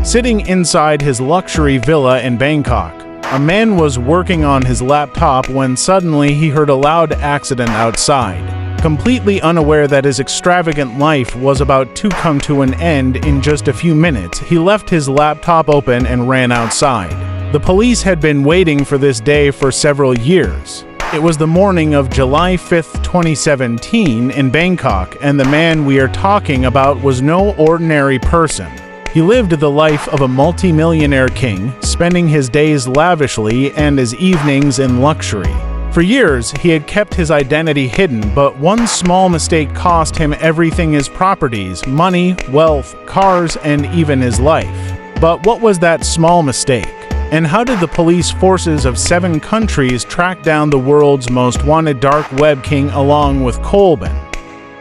Sitting inside his luxury villa in Bangkok, a man was working on his laptop when suddenly he heard a loud accident outside. Completely unaware that his extravagant life was about to come to an end in just a few minutes, he left his laptop open and ran outside. The police had been waiting for this day for several years. It was the morning of July 5, 2017 in Bangkok, and the man we are talking about was no ordinary person. He lived the life of a multi-millionaire king, spending his days lavishly and his evenings in luxury. For years, he had kept his identity hidden, but one small mistake cost him everything: his properties, money, wealth, cars, and even his life. But what was that small mistake? And how did the police forces of 7 countries track down the world's most wanted dark web king along with Colbin?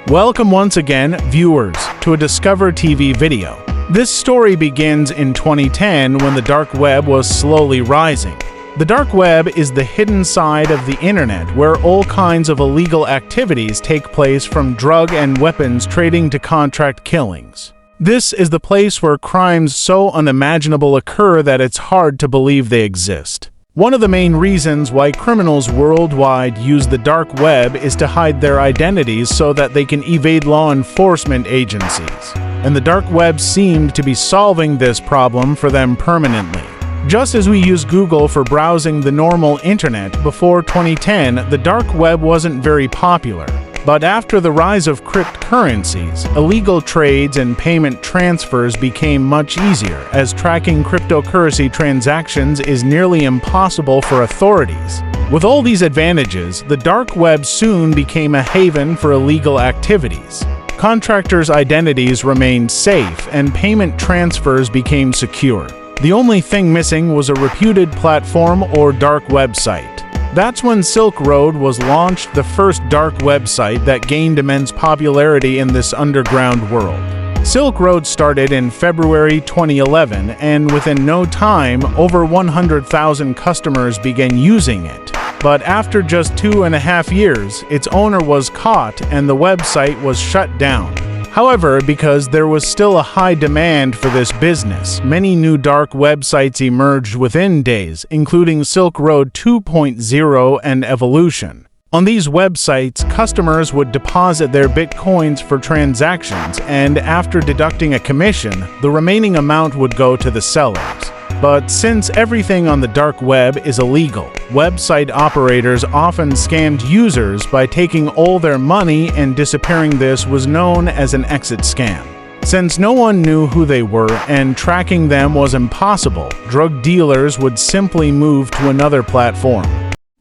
Welcome once again, viewers, to a Discover TV video. This story begins in 2010 when the dark web was slowly rising. The dark web is the hidden side of the internet where all kinds of illegal activities take place, from drug and weapons trading to contract killings. This is the place where crimes so unimaginable occur that it's hard to believe they exist. One of the main reasons why criminals worldwide use the dark web is to hide their identities so that they can evade law enforcement agencies. And the dark web seemed to be solving this problem for them permanently. Just as we use Google for browsing the normal internet before 2010, the dark web wasn't very popular. But after the rise of cryptocurrencies, illegal trades and payment transfers became much easier, as tracking cryptocurrency transactions is nearly impossible for authorities. With all these advantages, the dark web soon became a haven for illegal activities. Contractors' identities remained safe, and payment transfers became secure. The only thing missing was a reputed platform or dark website. That's when Silk Road was launched, the first dark website that gained immense popularity in this underground world. Silk Road started in February 2011, and within no time, over 100,000 customers began using it. But after just 2.5 years, its owner was caught and the website was shut down. However, because there was still a high demand for this business, many new dark websites emerged within days, including Silk Road 2.0 and Evolution. On these websites, customers would deposit their bitcoins for transactions, and after deducting a commission, the remaining amount would go to the sellers. But since everything on the dark web is illegal, website operators often scammed users by taking all their money and disappearing. This was known as an exit scam. Since no one knew who they were and tracking them was impossible, drug dealers would simply move to another platform.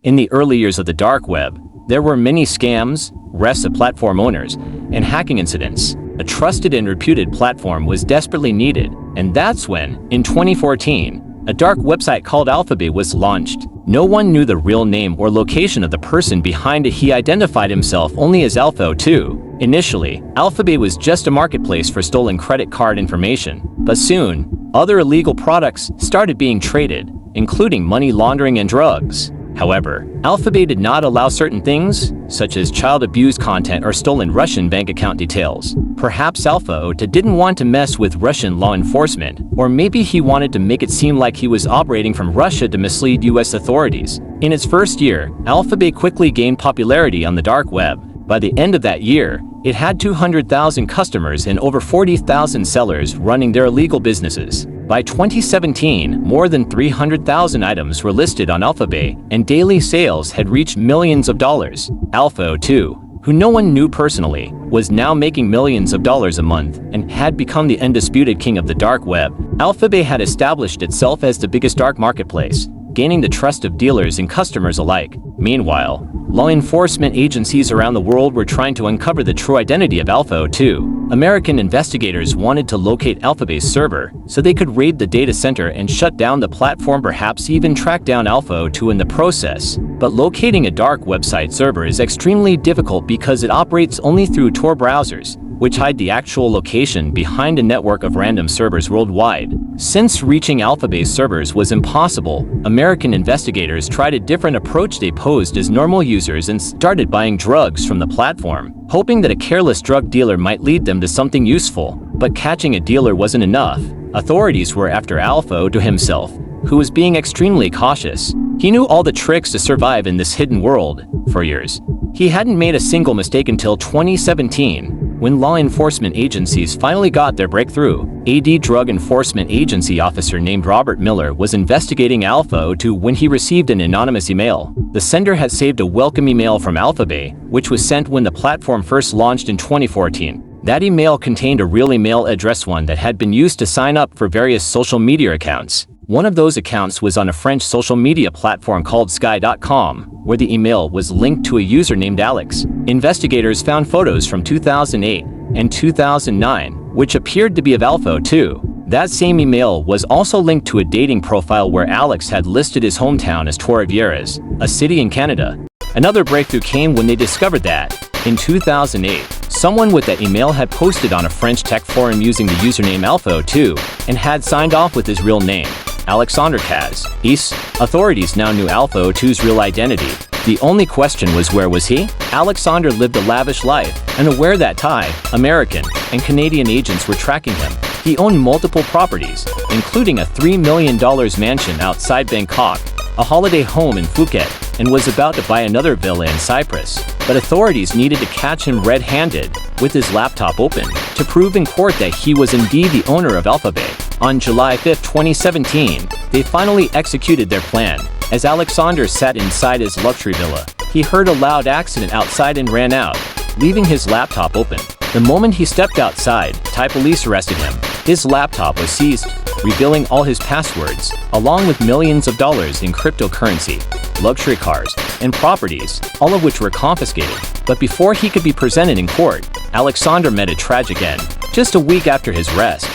In the early years of the dark web, there were many scams, arrests of platform owners, and hacking incidents. A trusted and reputed platform was desperately needed, and that's when, in 2014, a dark website called AlphaBay was launched. No one knew the real name or location of the person behind it. He identified himself only as Alpha02. Initially, AlphaBay was just a marketplace for stolen credit card information, but soon, other illegal products started being traded, including money laundering and drugs. However, AlphaBay did not allow certain things, such as child abuse content or stolen Russian bank account details. Perhaps Alpha02 didn't want to mess with Russian law enforcement, or maybe he wanted to make it seem like he was operating from Russia to mislead US authorities. In its first year, AlphaBay quickly gained popularity on the dark web. By the end of that year, it had 200,000 customers and over 40,000 sellers running their illegal businesses. By 2017, more than 300,000 items were listed on AlphaBay, and daily sales had reached millions of dollars. Alpha02, who no one knew personally, was now making millions of dollars a month and had become the undisputed king of the dark web. AlphaBay had established itself as the biggest dark marketplace, gaining the trust of dealers and customers alike. Meanwhile, law enforcement agencies around the world were trying to uncover the true identity of Alpha02. American investigators wanted to locate AlphaBay's server so they could raid the data center and shut down the platform, perhaps even track down Alpha02 in the process. But locating a dark website server is extremely difficult because it operates only through Tor browsers, which hide the actual location behind a network of random servers worldwide. Since reaching AlphaBay's servers was impossible, American investigators tried a different approach. They posed as normal users and started buying drugs from the platform, hoping that a careless drug dealer might lead them to something useful. But catching a dealer wasn't enough. authorities were after Alpha to himself, who was being extremely cautious. He knew all the tricks to survive in this hidden world for years. He hadn't made a single mistake until 2017, when law enforcement agencies finally got their breakthrough. A Drug Enforcement Agency officer named Robert Miller was investigating Alpha when he received an anonymous email. The sender had saved a welcome email from AlphaBay, which was sent when the platform first launched in 2014. That email contained a real email address, one that had been used to sign up for various social media accounts. One of those accounts was on a French social media platform called Sky.com, where the email was linked to a user named Alex. Investigators found photos from 2008 and 2009, which appeared to be of Alpha too. That same email was also linked to a dating profile where Alex had listed his hometown as Trois-Rivières, a city in Canada. Another breakthrough came when they discovered that, in 2008, someone with that email had posted on a French tech forum using the username Alpha2 and had signed off with his real name, Alexandre Cazes. Authorities now knew Alpha2's real identity. The only question was, where was he? Alexandre lived a lavish life, unaware that Thai, American, and Canadian agents were tracking him. He owned multiple properties, including a $3 million mansion outside Bangkok, a holiday home in Phuket, and was about to buy another villa in Cyprus. But authorities needed to catch him red-handed, with his laptop open, to prove in court that he was indeed the owner of AlphaBay. On July 5, 2017, they finally executed their plan. As Alexandre sat inside his luxury villa, he heard a loud accident outside and ran out, leaving his laptop open. The moment he stepped outside, Thai police arrested him. His laptop was seized, revealing all his passwords, along with millions of dollars in cryptocurrency, luxury cars, and properties, all of which were confiscated. But before he could be presented in court, Alexandre met a tragic end. Just a week after his arrest,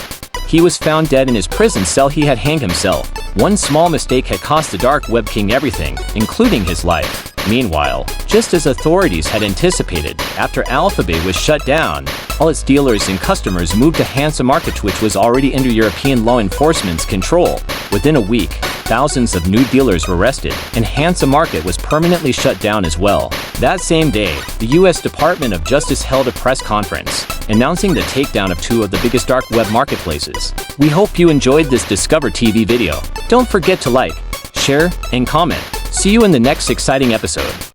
he was found dead in his prison cell. He had hanged himself. One small mistake had cost the dark web king everything, including his life. Meanwhile, just as authorities had anticipated, after AlphaBay was shut down, all its dealers and customers moved to Hansa Market, which was already under European law enforcement's control. Within a week, thousands of new dealers were arrested, and Hansa Market was permanently shut down as well. That same day, the U.S. Department of Justice held a press conference, announcing the takedown of two of the biggest dark web marketplaces. We hope you enjoyed this Discover TV video. Don't forget to like, share, and comment. See you in the next exciting episode.